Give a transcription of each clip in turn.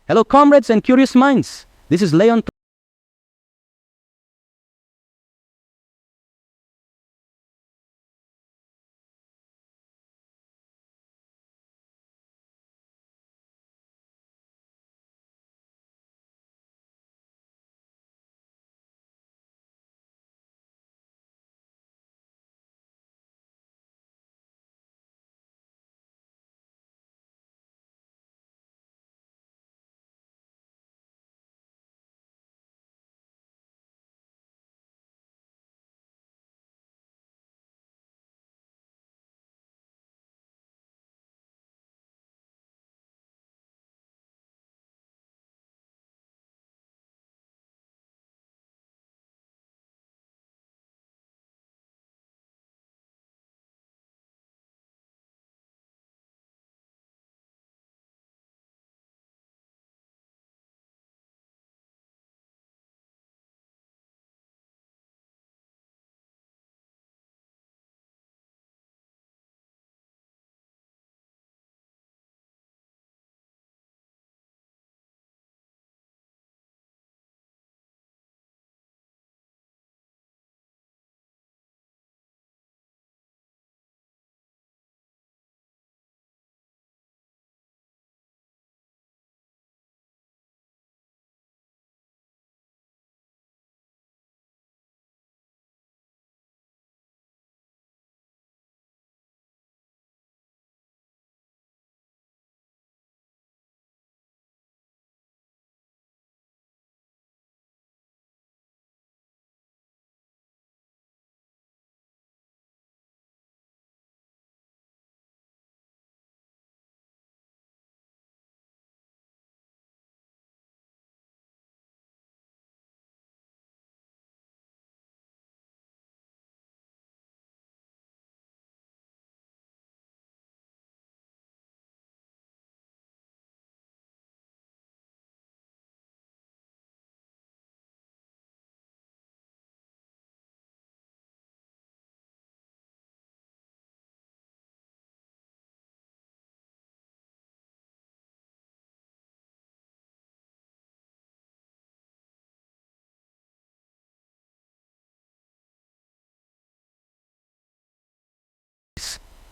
Hello, comrades and curious minds. This is Leon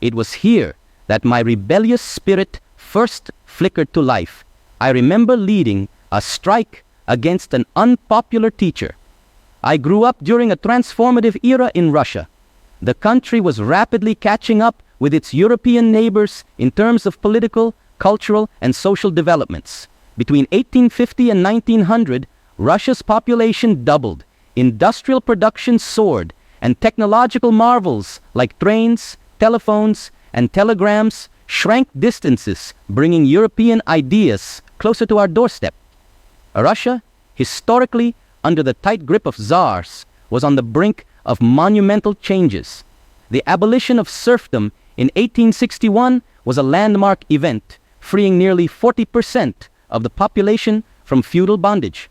It was here that my rebellious spirit first flickered to life. I remember leading a strike against an unpopular teacher. I grew up during a transformative era in Russia. The country was rapidly catching up with its European neighbors in terms of political, cultural, and social developments. Between 1850 and 1900, Russia's population doubled, industrial production soared, and technological marvels like trains, telephones, and telegrams shrank distances, bringing European ideas closer to our doorstep. Russia, historically under the tight grip of czars, was on the brink of monumental changes. The abolition of serfdom in 1861 was a landmark event, freeing nearly 40% of the population from feudal bondage.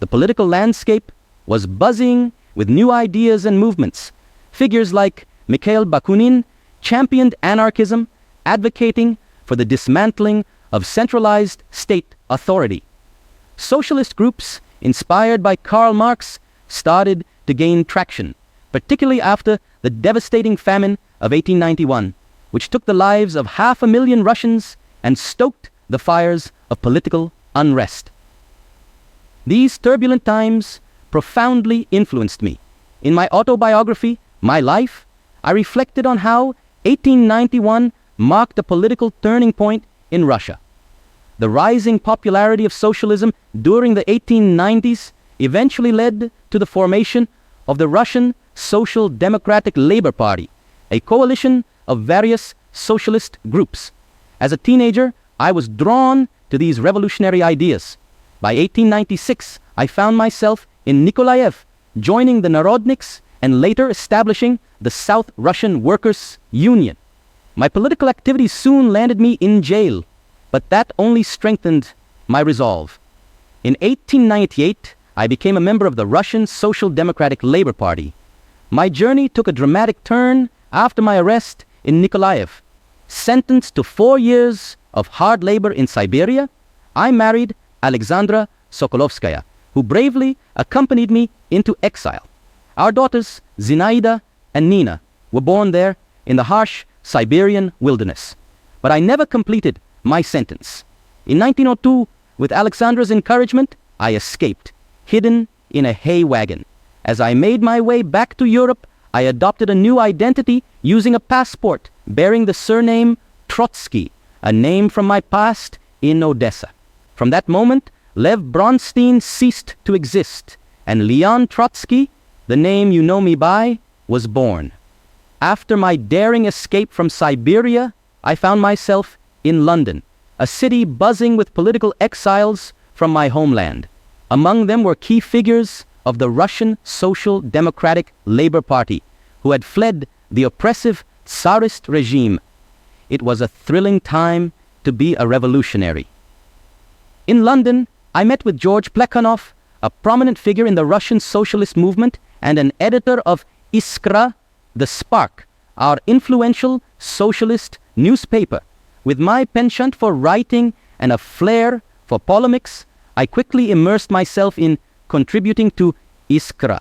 The political landscape was buzzing with new ideas and movements. Figures like Mikhail Bakunin championed anarchism, advocating for the dismantling of centralized state authority. Socialist groups, inspired by Karl Marx, started to gain traction, particularly after the devastating famine of 1891, which took the lives of 500,000 Russians and stoked the fires of political unrest. These turbulent times profoundly influenced me. In my autobiography, My Life, I reflected on how 1891 marked a political turning point in Russia. The rising popularity of socialism during the 1890s eventually led to the formation of the Russian Social Democratic Labor Party, a coalition of various socialist groups. As a teenager, I was drawn to these revolutionary ideas. By 1896, I found myself in Nikolaev, joining the Narodniks and later establishing the South Russian Workers' Union. My political activities soon landed me in jail, but that only strengthened my resolve. In 1898, I became a member of the Russian Social Democratic Labor Party. My journey took a dramatic turn after my arrest in Nikolaev. Sentenced to 4 years of hard labor in Siberia, I married Alexandra Sokolovskaya, who bravely accompanied me into exile. Our daughters, Zinaida and Nina, were born there in the harsh Siberian wilderness. But I never completed my sentence. In 1902, with Alexandra's encouragement, I escaped, hidden in a hay wagon. As I made my way back to Europe, I adopted a new identity using a passport bearing the surname Trotsky, a name from my past in Odessa. From that moment, Lev Bronstein ceased to exist, and Leon Trotsky, the name you know me by, was born. After my daring escape from Siberia, I found myself in London, a city buzzing with political exiles from my homeland. Among them were key figures of the Russian Social Democratic Labor Party, who had fled the oppressive Tsarist regime. It was a thrilling time to be a revolutionary. In London, I met with George Plekhanov, a prominent figure in the Russian socialist movement and an editor of Iskra, The Spark, our influential socialist newspaper. With my penchant for writing and a flair for polemics, I quickly immersed myself in contributing to Iskra.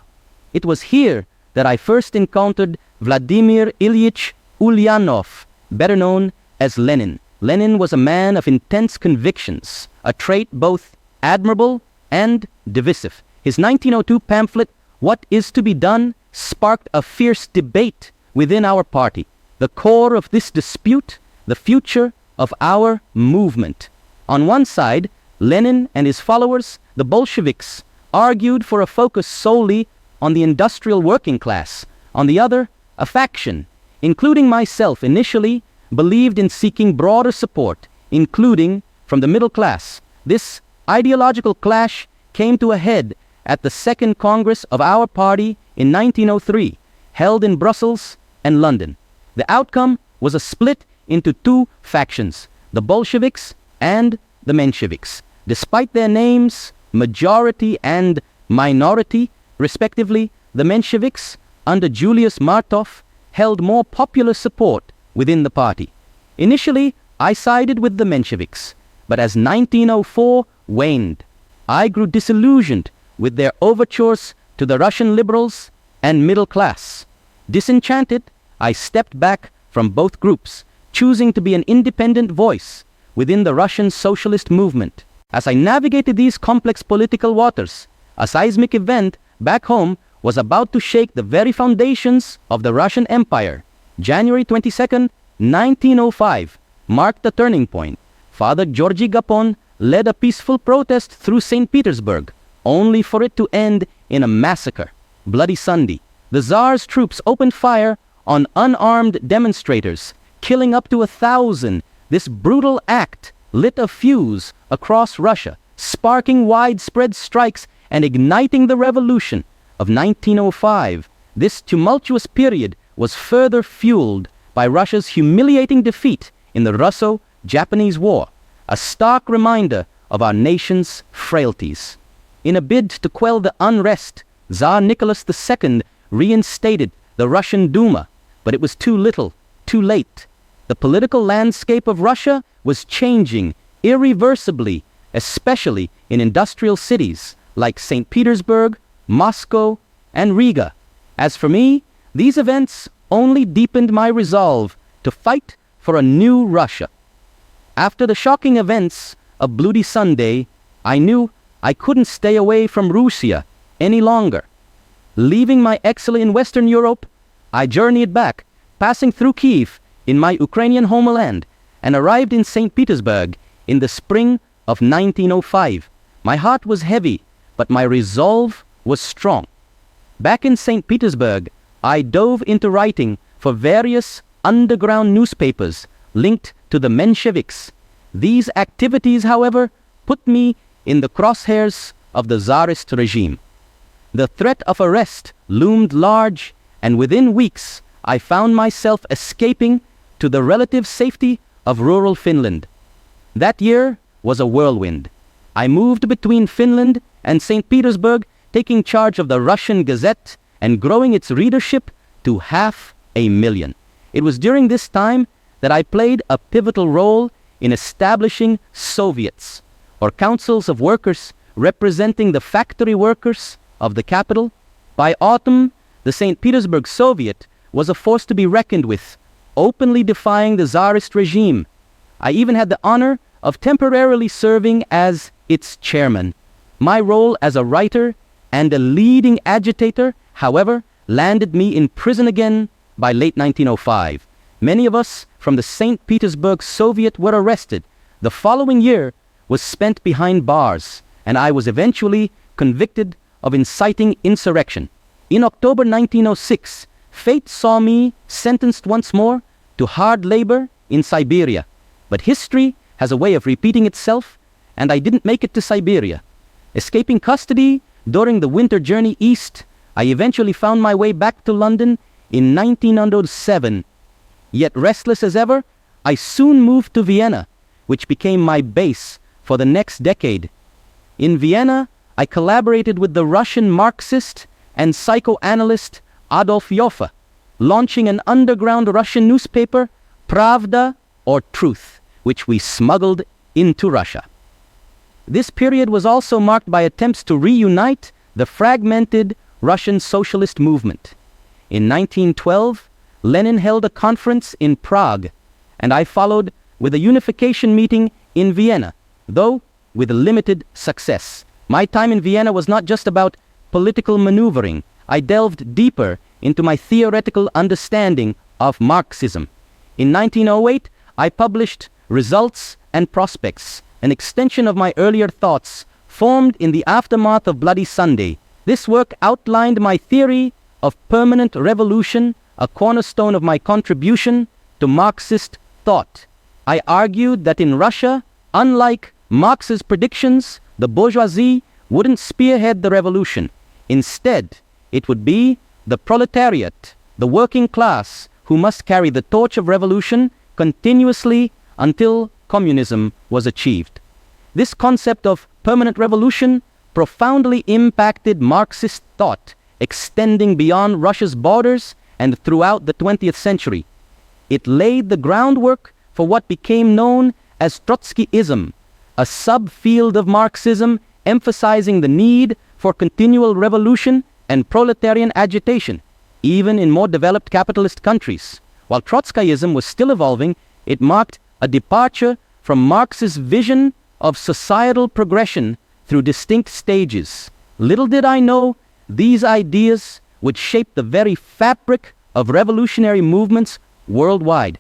It was here that I first encountered Vladimir Ilyich Ulyanov, better known as Lenin. Lenin was a man of intense convictions, a trait both admirable and divisive. His 1902 pamphlet, What is to be Done, sparked a fierce debate within our party. The core of this dispute, the future of our movement. On one side, Lenin and his followers, the Bolsheviks, argued for a focus solely on the industrial working class. On the other, a faction, including myself initially, believed in seeking broader support, including from the middle class. This ideological clash came to a head at the Second Congress of our party in 1903, held in Brussels and London. The outcome was a split into two factions, the Bolsheviks and the Mensheviks. Despite their names, majority and minority, respectively, the Mensheviks, under Julius Martov, held more popular support within the party. Initially, I sided with the Mensheviks, but as 1904 waned, I grew disillusioned with their overtures to the Russian liberals and middle class. Disenchanted, I stepped back from both groups, choosing to be an independent voice within the Russian socialist movement. As I navigated these complex political waters, a seismic event back home was about to shake the very foundations of the Russian Empire. January 22nd, 1905, marked the turning point. Father Georgy Gapon led a peaceful protest through St. Petersburg, only for it to end in a massacre. Bloody Sunday, the Tsar's troops opened fire on unarmed demonstrators, killing up to 1,000. This brutal act lit a fuse across Russia, sparking widespread strikes and igniting the revolution of 1905. This tumultuous period was further fueled by Russia's humiliating defeat in the Russo-Japanese War, a stark reminder of our nation's frailties. In a bid to quell the unrest, Tsar Nicholas II reinstated the Russian Duma, but it was too little, too late. The political landscape of Russia was changing irreversibly, especially in industrial cities like St. Petersburg, Moscow, and Riga. As for me, these events only deepened my resolve to fight for a new Russia. After the shocking events of Bloody Sunday, I knew I couldn't stay away from Russia any longer. Leaving my exile in Western Europe, I journeyed back, passing through Kiev in my Ukrainian homeland, and arrived in St. Petersburg in the spring of 1905. My heart was heavy, but my resolve was strong. Back in St. Petersburg, I dove into writing for various underground newspapers linked to the Mensheviks. These activities, however, put me in the crosshairs of the Tsarist regime. The threat of arrest loomed large, and within weeks, I found myself escaping to the relative safety of rural Finland. That year was a whirlwind. I moved between Finland and St. Petersburg, taking charge of the Russian Gazette and growing its readership to 500,000. It was during this time that I played a pivotal role in establishing Soviets, or councils of workers representing the factory workers of the capital. By autumn, the St. Petersburg Soviet was a force to be reckoned with, openly defying the Tsarist regime. I even had the honor of temporarily serving as its chairman. My role as a writer and a leading agitator, however, landed me in prison again by late 1905. Many of us from the St. Petersburg Soviet were arrested. The following year was spent behind bars, and I was eventually convicted of inciting insurrection. In October 1906, fate saw me sentenced once more to hard labor in Siberia. But history has a way of repeating itself, and I didn't make it to Siberia. Escaping custody during the winter journey east, I eventually found my way back to London in 1907. Yet restless as ever, I soon moved to Vienna, which became my base for the next decade. In Vienna, I collaborated with the Russian Marxist and psychoanalyst Adolf Joffe, launching an underground Russian newspaper, Pravda, or Truth, which we smuggled into Russia. This period was also marked by attempts to reunite the fragmented Russian socialist movement. In 1912, Lenin held a conference in Prague, and I followed with a unification meeting in Vienna, though with limited success. My time in Vienna was not just about political maneuvering. I delved deeper into my theoretical understanding of Marxism. In 1908, I published Results and Prospects, an extension of my earlier thoughts formed in the aftermath of Bloody Sunday. This work outlined my theory of permanent revolution, a cornerstone of my contribution to Marxist thought. I argued that in Russia, unlike Marx's predictions, the bourgeoisie wouldn't spearhead the revolution. Instead, it would be the proletariat, the working class, who must carry the torch of revolution continuously until communism was achieved. This concept of permanent revolution profoundly impacted Marxist thought, extending beyond Russia's borders and throughout the 20th century. It laid the groundwork for what became known as Trotskyism, a subfield of Marxism emphasizing the need for continual revolution and proletarian agitation, even in more developed capitalist countries. While Trotskyism was still evolving, it marked a departure from Marx's vision of societal progression through distinct stages. Little did I know these ideas would shape the very fabric of revolutionary movements worldwide.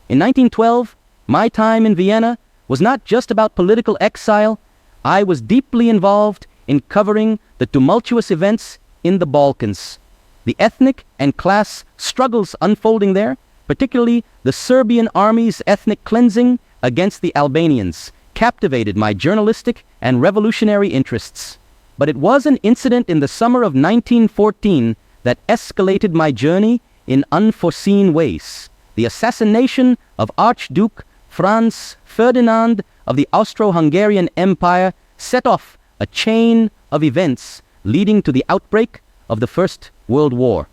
In 1912, my time in Vienna was not just about political exile. I was deeply involved in covering the tumultuous events in the Balkans. The ethnic and class struggles unfolding there, particularly the Serbian army's ethnic cleansing against the Albanians, captivated my journalistic and revolutionary interests. But it was an incident in the summer of 1914 that escalated my journey in unforeseen ways. The assassination of Archduke Franz Ferdinand of the Austro-Hungarian Empire set off a chain of events leading to the outbreak of the First World War.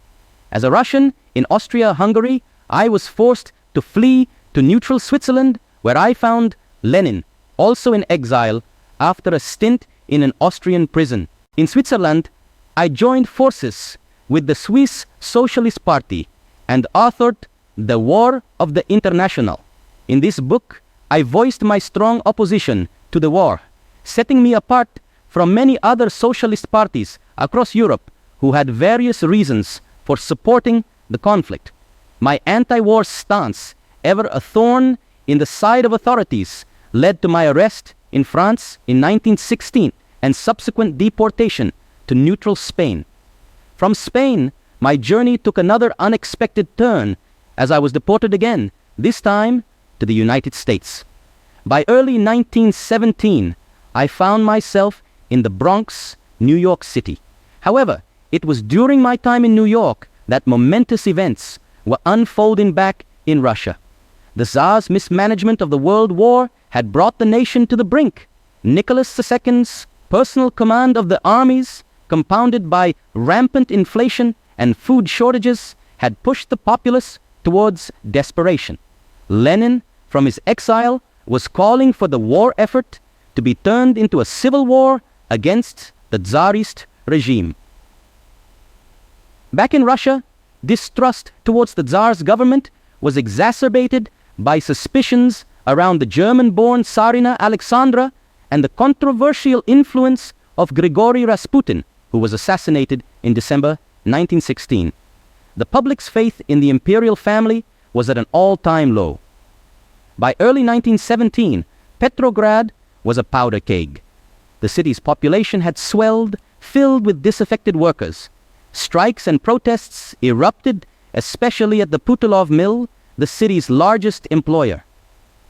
As a Russian in Austria-Hungary, I was forced to flee to neutral Switzerland, where I found Lenin, also in exile, after a stint in an Austrian prison. In Switzerland, I joined forces with the Swiss Socialist Party and authored The War of the International. In this book, I voiced my strong opposition to the war, setting me apart from many other socialist parties across Europe who had various reasons for supporting the conflict. My anti-war stance, ever a thorn in the side of authorities, led to my arrest in France in 1916 and subsequent deportation to neutral Spain. From Spain, my journey took another unexpected turn as I was deported again, this time to the United States. By early 1917, I found myself in the Bronx, New York City. However, it was during my time in New York that momentous events were unfolding back in Russia. The Tsar's mismanagement of the World War had brought the nation to the brink. Nicholas II's personal command of the armies, compounded by rampant inflation and food shortages, had pushed the populace towards desperation. Lenin, from his exile, was calling for the war effort to be turned into a civil war against the Tsarist regime. Back in Russia, distrust towards the Tsar's government was exacerbated by suspicions around the German-born Tsarina Alexandra and the controversial influence of Grigory Rasputin, who was assassinated in December 1916. The public's faith in the imperial family was at an all-time low. By early 1917, Petrograd was a powder keg. The city's population had swelled, filled with disaffected workers. Strikes and protests erupted, especially at the Putilov mill, the city's largest employer.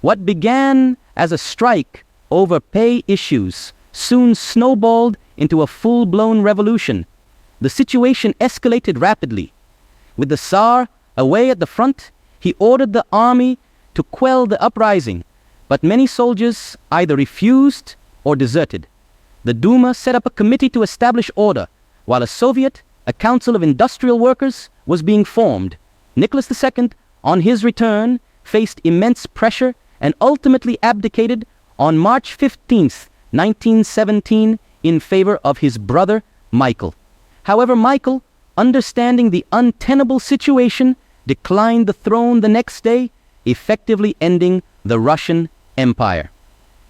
What began as a strike over pay issues soon snowballed into a full-blown revolution. The situation escalated rapidly. With the Tsar away at the front, he ordered the army to quell the uprising, but many soldiers either refused or deserted. The Duma set up a committee to establish order, while a council of industrial workers, was being formed. Nicholas II, on his return, faced immense pressure and ultimately abdicated on March 15, 1917, in favor of his brother Michael. However, Michael, understanding the untenable situation, declined the throne the next day, effectively ending the Russian Empire.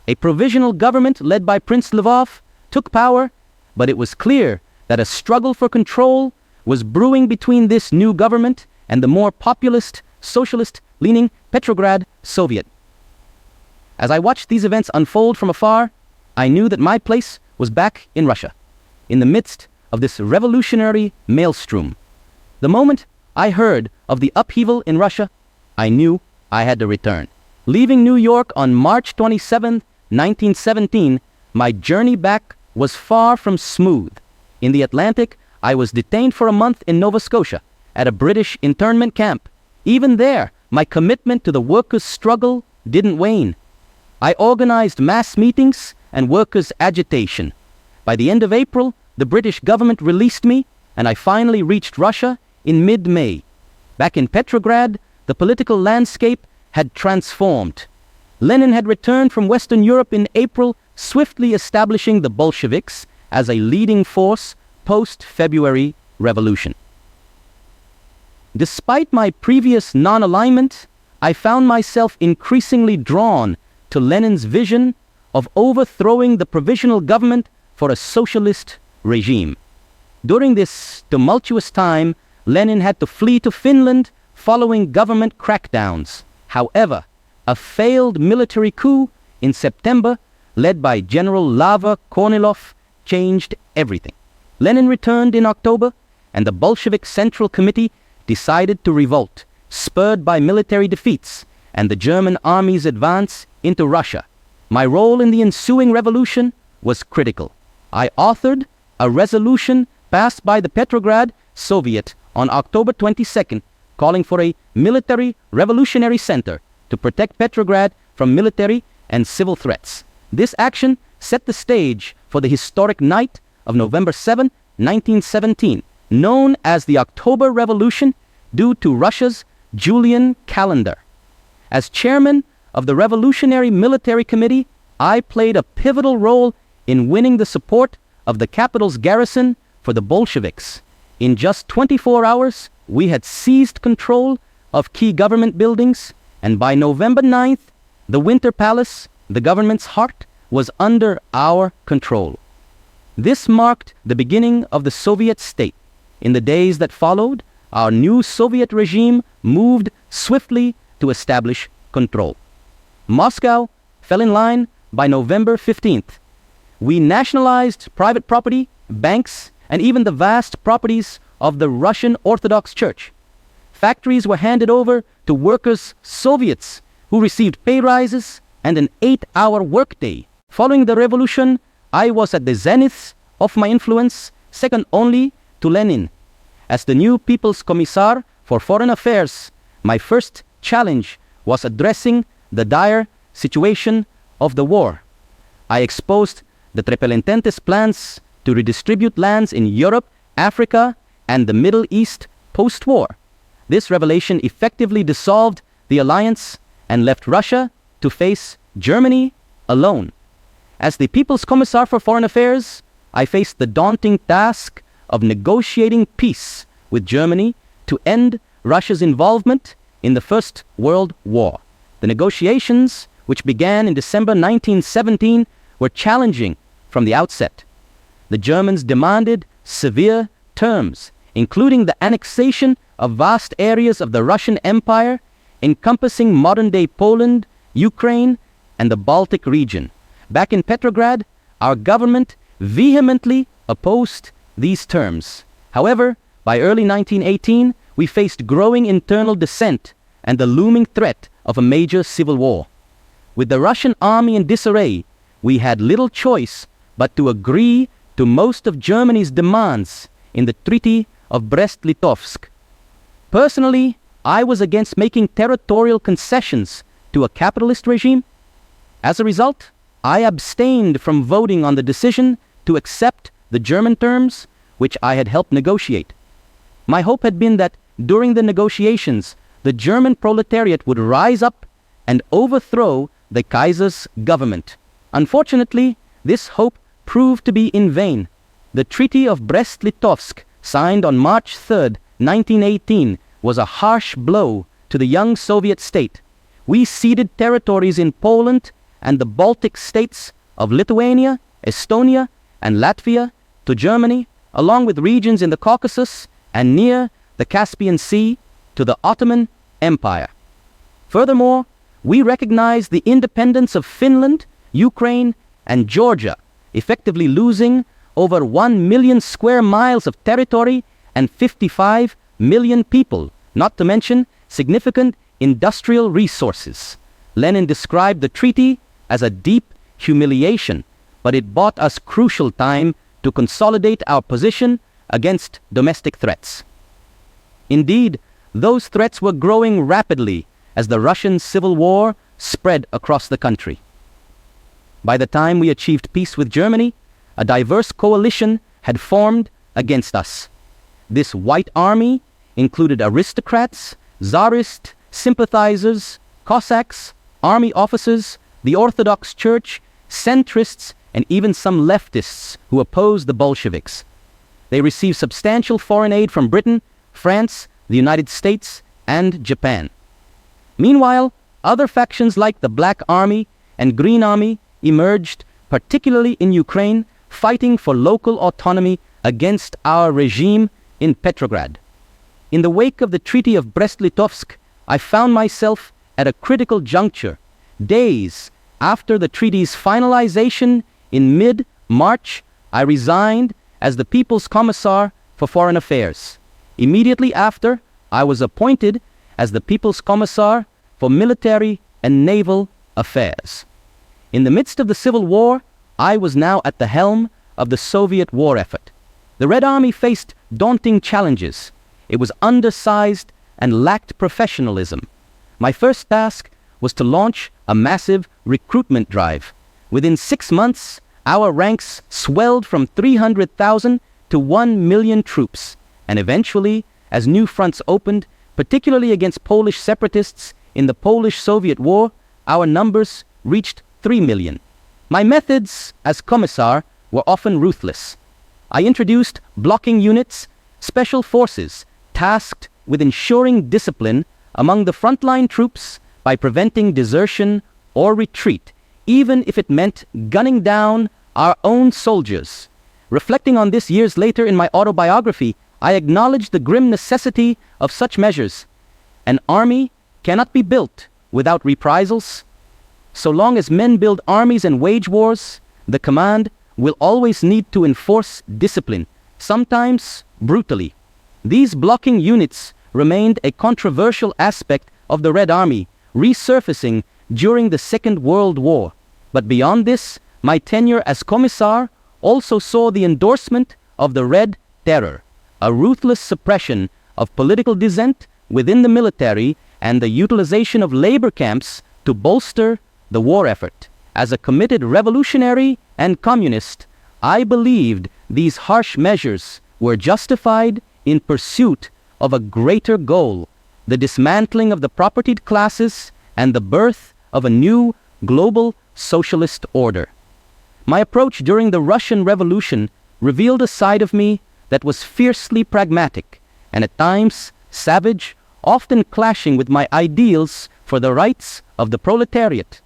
A provisional government led by Prince Lvov took power, but it was clear that a struggle for control was brewing between this new government and the more populist, socialist-leaning Petrograd Soviet. As I watched these events unfold from afar, I knew that my place was back in Russia, in the midst of this revolutionary maelstrom. The moment I heard of the upheaval in Russia, I knew I had to return. Leaving New York on March 27, 1917, my journey back was far from smooth. In the Atlantic, I was detained for a month in Nova Scotia at a British internment camp. Even there, my commitment to the workers' struggle didn't wane. I organized mass meetings and workers' agitation. By the end of April, the British government released me, and I finally reached Russia in mid-May. Back in Petrograd, the political landscape had transformed. Lenin had returned from Western Europe in April, swiftly establishing the Bolsheviks as a leading force post-February Revolution. Despite my previous non-alignment, I found myself increasingly drawn to Lenin's vision of overthrowing the provisional government for a socialist regime. During this tumultuous time, Lenin had to flee to Finland following government crackdowns. However, a failed military coup in September, led by General Lava Kornilov, changed everything. Lenin returned in October, and the Bolshevik Central Committee decided to revolt, spurred by military defeats and the German army's advance into Russia. My role in the ensuing revolution was critical. I authored a resolution passed by the Petrograd Soviet on October 22nd, calling for a military revolutionary center to protect Petrograd from military and civil threats. This action set the stage for the historic night of November 7, 1917, known as the October Revolution due to Russia's Julian calendar. As chairman of the Revolutionary Military Committee, I played a pivotal role in winning the support of the capital's garrison for the Bolsheviks. In just 24 hours, we had seized control of key government buildings, and by November 9th, the Winter Palace, the government's heart, was under our control. This marked the beginning of the Soviet state. In the days that followed, our new Soviet regime moved swiftly to establish control. Moscow fell in line by November 15th. We nationalized private property, banks, and even the vast properties of the Russian Orthodox Church. Factories were handed over to workers' Soviets who received pay rises and an 8-hour workday. Following the revolution, I was at the zenith of my influence, second only to Lenin. As the new People's Commissar for Foreign Affairs, my first challenge was addressing the dire situation of the war. I exposed the Trepelentente's plans to redistribute lands in Europe, Africa, and the Middle East post-war. This revelation effectively dissolved the alliance and left Russia to face Germany alone. As the People's Commissar for Foreign Affairs, I faced the daunting task of negotiating peace with Germany to end Russia's involvement in the First World War. The negotiations, which began in December 1917, were challenging from the outset. The Germans demanded severe terms, including the annexation of vast areas of the Russian Empire, encompassing modern-day Poland, Ukraine, and the Baltic region. Back in Petrograd, our government vehemently opposed these terms. However, by early 1918, we faced growing internal dissent and the looming threat of a major civil war. With the Russian army in disarray, we had little choice but to agree to most of Germany's demands in the Treaty of Brest-Litovsk. Personally, I was against making territorial concessions to a capitalist regime. As a result, I abstained from voting on the decision to accept the German terms which I had helped negotiate. My hope had been that during the negotiations, the German proletariat would rise up and overthrow the Kaiser's government. Unfortunately, this hope proved to be in vain. The Treaty of Brest-Litovsk, signed on March 3, 1918, was a harsh blow to the young Soviet state. We ceded territories in Poland and the Baltic states of Lithuania, Estonia, and Latvia to Germany, along with regions in the Caucasus and near the Caspian Sea to the Ottoman Empire. Furthermore, we recognized the independence of Finland, Ukraine, and Georgia, effectively losing over 1 million square miles of territory and 55 million people, not to mention significant industrial resources. Lenin described the treaty as a deep humiliation, but it bought us crucial time to consolidate our position against domestic threats. Indeed, those threats were growing rapidly as the Russian Civil War spread across the country. By the time we achieved peace with Germany, a diverse coalition had formed against us. This white army included aristocrats, czarist sympathizers, Cossacks, army officers, the Orthodox Church, centrists, and even some leftists who opposed the Bolsheviks. They received substantial foreign aid from Britain, France, the United States, and Japan. Meanwhile, other factions like the Black Army and Green Army emerged, particularly in Ukraine, fighting for local autonomy against our regime in Petrograd. In the wake of the Treaty of Brest-Litovsk, I found myself at a critical juncture. Days after the treaty's finalization in mid-March, I resigned as the People's Commissar for Foreign Affairs. Immediately after, I was appointed as the People's Commissar for Military and Naval Affairs. In the midst of the Civil War, I was now at the helm of the Soviet war effort. The Red Army faced daunting challenges. It was undersized and lacked professionalism. My first task was to launch a massive recruitment drive. Within 6 months, our ranks swelled from 300,000 to 1 million troops, and eventually, as new fronts opened, particularly against Polish separatists in the Polish-Soviet War, our numbers reached 3 million. My methods as commissar were often ruthless. I introduced blocking units, special forces, tasked with ensuring discipline among the frontline troops by preventing desertion or retreat, even if it meant gunning down our own soldiers. Reflecting on this years later in my autobiography, I acknowledged the grim necessity of such measures. An army cannot be built without reprisals. So long as men build armies and wage wars, the command will always need to enforce discipline, sometimes brutally. These blocking units remained a controversial aspect of the Red Army, resurfacing during the Second World War. But beyond this, my tenure as commissar also saw the endorsement of the Red Terror, a ruthless suppression of political dissent within the military and the utilization of labor camps to bolster the war effort. As a committed revolutionary and communist, I believed these harsh measures were justified in pursuit of a greater goal, the dismantling of the propertied classes and the birth of a new global socialist order. My approach during the Russian Revolution revealed a side of me that was fiercely pragmatic and at times savage, often clashing with my ideals for the rights of the proletariat.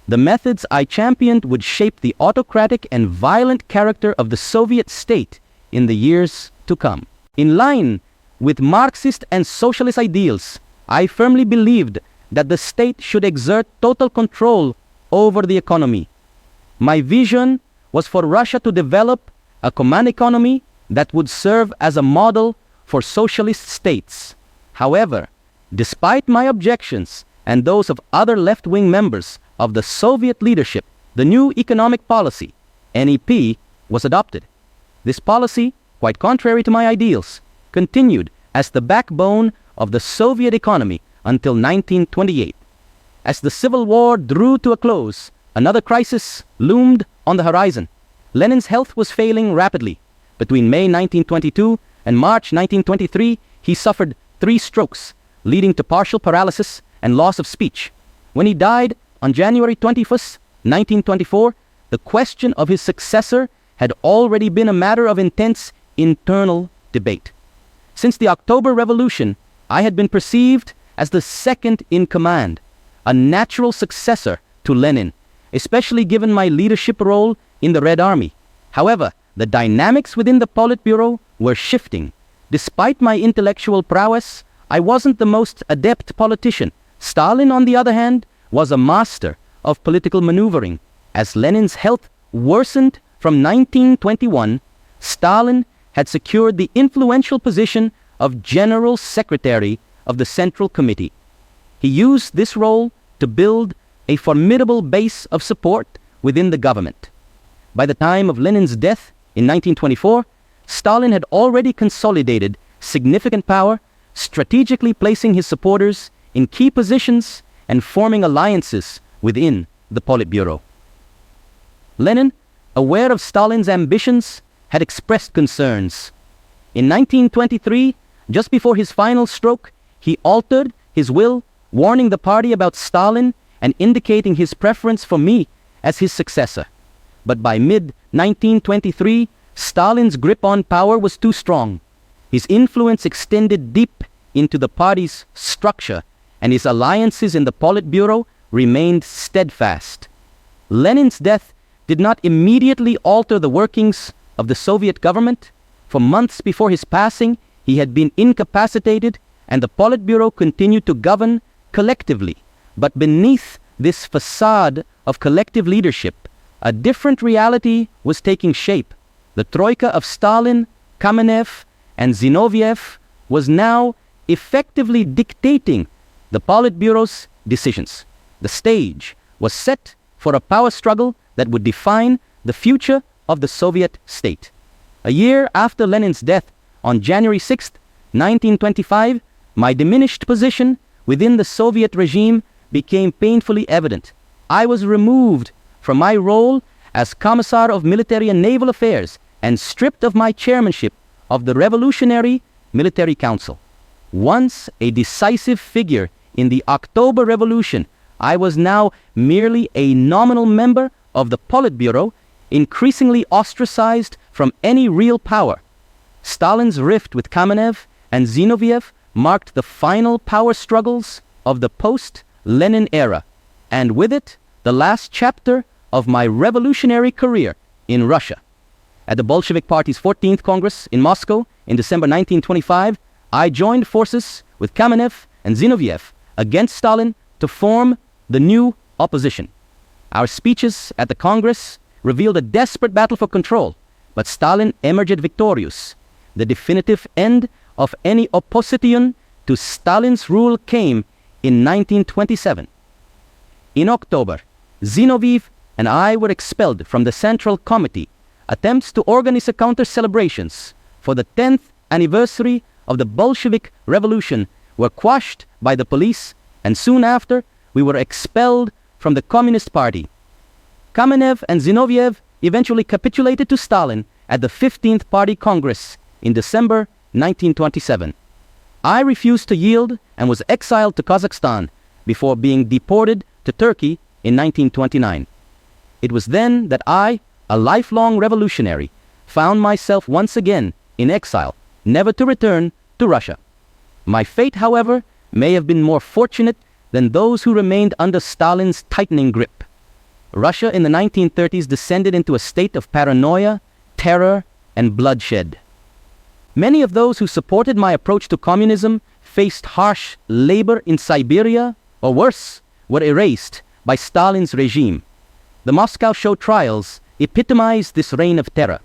The methods I championed would shape the autocratic and violent character of the Soviet state in the years to come. In line with Marxist and socialist ideals, I firmly believed that the state should exert total control over the economy. My vision was for Russia to develop a command economy that would serve as a model for socialist states. However, despite my objections and those of other left-wing members of the Soviet leadership, the new economic policy, NEP, was adopted. This policy, quite contrary to my ideals, continued as the backbone of the Soviet economy until 1928. As the Civil War drew to a close, another crisis loomed on the horizon. Lenin's health was failing rapidly. Between May 1922 and March 1923, he suffered 3 strokes, leading to partial paralysis and loss of speech. When he died on January 21st, 1924, the question of his successor had already been a matter of intense internal debate. Since the October Revolution, I had been perceived as the second in command, a natural successor to Lenin, especially given my leadership role in the Red Army. However, the dynamics within the Politburo were shifting. Despite my intellectual prowess, I wasn't the most adept politician. Stalin, on the other hand, was a master of political maneuvering. As Lenin's health worsened from 1921, Stalin had secured the influential position of General Secretary of the Central Committee. He used this role to build a formidable base of support within the government. By the time of Lenin's death in 1924, Stalin had already consolidated significant power, strategically placing his supporters in key positions and forming alliances within the Politburo. Lenin, aware of Stalin's ambitions, had expressed concerns. In 1923, just before his final stroke, he altered his will, warning the party about Stalin and indicating his preference for me as his successor. But by mid-1923, Stalin's grip on power was too strong. His influence extended deep into the party's structure, and his alliances in the Politburo remained steadfast. Lenin's death did not immediately alter the workings of the Soviet government. For months before his passing, he had been incapacitated, and the Politburo continued to govern collectively. But beneath this facade of collective leadership, a different reality was taking shape. The troika of Stalin, Kamenev, and Zinoviev was now effectively dictating the Politburo's decisions. The stage was set for a power struggle that would define the future of the Soviet state. A year after Lenin's death, on January 6, 1925, my diminished position within the Soviet regime became painfully evident. I was removed from my role as Commissar of Military and Naval Affairs and stripped of my chairmanship of the Revolutionary Military Council. Once a decisive figure in the October Revolution, I was now merely a nominal member of the Politburo, increasingly ostracized from any real power. Stalin's rift with Kamenev and Zinoviev marked the final power struggles of the post-Lenin era, and with it, the last chapter of my revolutionary career in Russia. At the Bolshevik Party's 14th Congress in Moscow in December 1925, I joined forces with Kamenev and Zinoviev against Stalin to form the new opposition. Our speeches at the Congress revealed a desperate battle for control, but Stalin emerged victorious. The definitive end of any opposition to Stalin's rule came in 1927. In October, Zinoviev and I were expelled from the Central Committee. Attempts to organize a counter-celebrations for the 10th anniversary of the Bolshevik Revolution were quashed by the police, and soon after, we were expelled from the Communist Party. Kamenev and Zinoviev eventually capitulated to Stalin at the 15th Party Congress in December 1927. I refused to yield and was exiled to Kazakhstan before being deported to Turkey in 1929. It was then that I, a lifelong revolutionary, found myself once again in exile, never to return to Russia. My fate, however, may have been more fortunate than those who remained under Stalin's tightening grip. Russia in the 1930s descended into a state of paranoia, terror, and bloodshed. Many of those who supported my approach to communism faced harsh labor in Siberia, or worse, were erased by Stalin's regime. The Moscow show trials epitomized this reign of terror.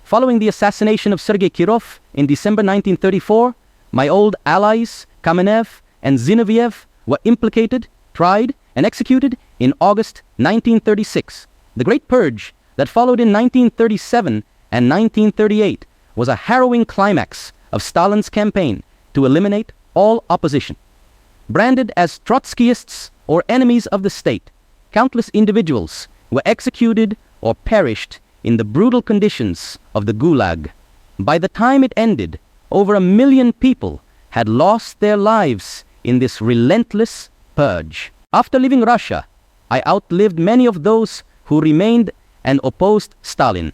Following the assassination of Sergei Kirov in December 1934, my old allies, Kamenev and Zinoviev, were implicated, tried, and executed in August 1936. The Great Purge that followed in 1937 and 1938 was a harrowing climax of Stalin's campaign to eliminate all opposition. Branded as Trotskyists or enemies of the state, countless individuals were executed or perished in the brutal conditions of the Gulag. By the time it ended, over 1 million people had lost their lives in this relentless purge. After leaving Russia, I outlived many of those who remained and opposed Stalin.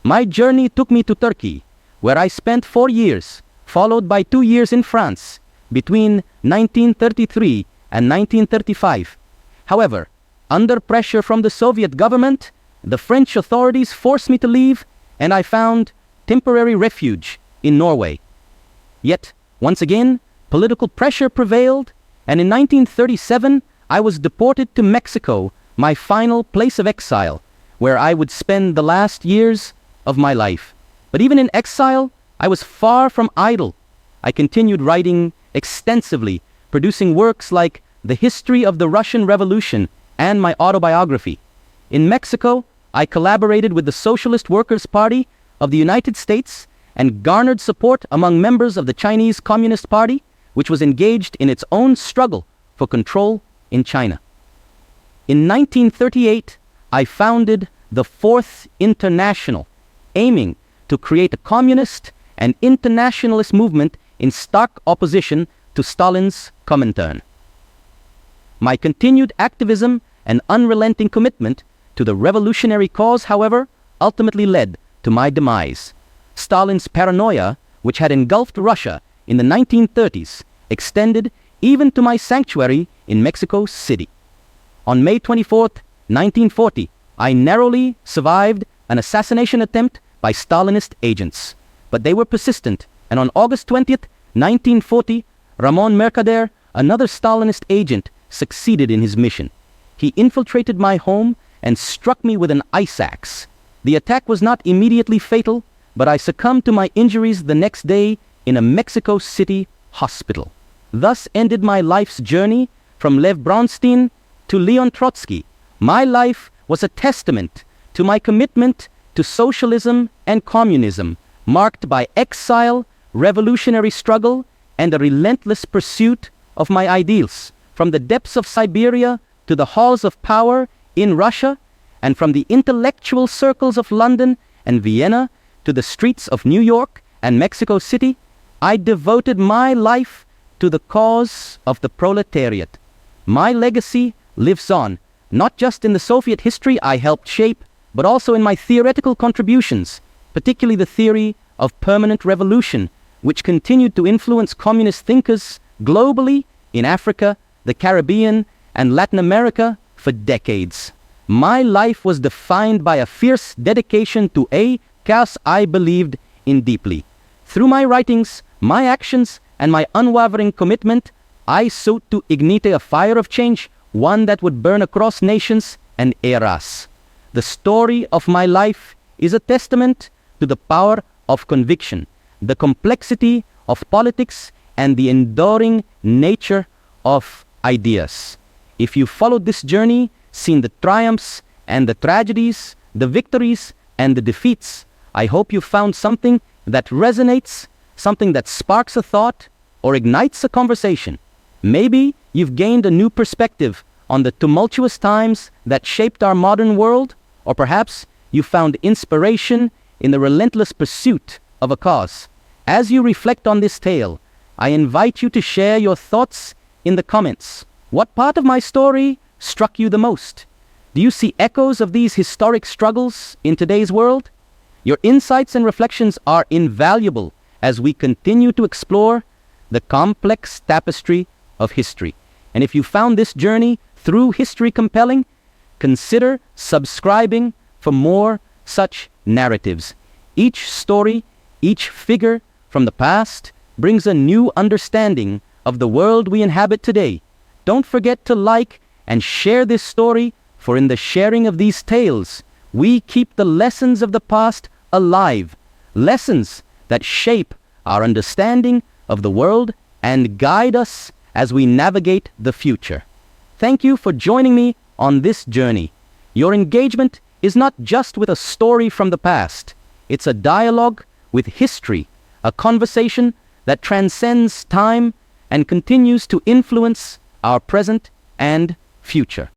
My journey took me to Turkey, where I spent 4 years, followed by 2 years in France, between 1933 and 1935. However, under pressure from the Soviet government, the French authorities forced me to leave, and I found temporary refuge in Norway. Yet, once again, political pressure prevailed, and in 1937, I was deported to Mexico, my final place of exile, where I would spend the last years of my life. But even in exile, I was far from idle. I continued writing extensively, producing works like The History of the Russian Revolution and my autobiography. In Mexico, I collaborated with the Socialist Workers' Party of the United States and garnered support among members of the Chinese Communist Party, which was engaged in its own struggle for control in China. In 1938, I founded the Fourth International, aiming to create a communist and internationalist movement in stark opposition to Stalin's Comintern. My continued activism and unrelenting commitment to the revolutionary cause, however, ultimately led to my demise. Stalin's paranoia, which had engulfed Russia in the 1930s, extended even to my sanctuary in Mexico City. On May 24, 1940, I narrowly survived an assassination attempt by Stalinist agents. But they were persistent, and on August 20th, 1940, Ramon Mercader, another Stalinist agent, succeeded in his mission. He infiltrated my home and struck me with an ice axe. The attack was not immediately fatal, but I succumbed to my injuries the next day in a Mexico City hospital. Thus ended my life's journey from Lev Bronstein to Leon Trotsky. My life was a testament to my commitment to socialism and communism, marked by exile, revolutionary struggle, and a relentless pursuit of my ideals. From the depths of Siberia to the halls of power in Russia, and from the intellectual circles of London and Vienna to the streets of New York and Mexico City, I devoted my life to the cause of the proletariat. My legacy lives on, not just in the Soviet history I helped shape, but also in my theoretical contributions, particularly the theory of permanent revolution, which continued to influence communist thinkers globally in Africa, the Caribbean, and Latin America for decades. My life was defined by a fierce dedication to a cause I believed in deeply. Through my writings, my actions, and my unwavering commitment, I sought to ignite a fire of change, one that would burn across nations and eras. The story of my life is a testament to the power of conviction, the complexity of politics, and the enduring nature of ideas. If you followed this journey, seen the triumphs and the tragedies, the victories and the defeats, I hope you found something that resonates, something that sparks a thought or ignites a conversation. Maybe you've gained a new perspective on the tumultuous times that shaped our modern world, or perhaps you found inspiration in the relentless pursuit of a cause. As you reflect on this tale, I invite you to share your thoughts in the comments. What part of my story struck you the most? Do you see echoes of these historic struggles in today's world? Your insights and reflections are invaluable as we continue to explore the complex tapestry of history. And if you found this journey through history compelling, consider subscribing for more such narratives. Each story, each figure from the past brings a new understanding of the world we inhabit today. Don't forget to like and share this story, for in the sharing of these tales, we keep the lessons of the past alive, lessons that shape our understanding of the world and guide us as we navigate the future. Thank you for joining me on this journey. Your engagement is not just with a story from the past. It's a dialogue with history, a conversation that transcends time and continues to influence our present and future.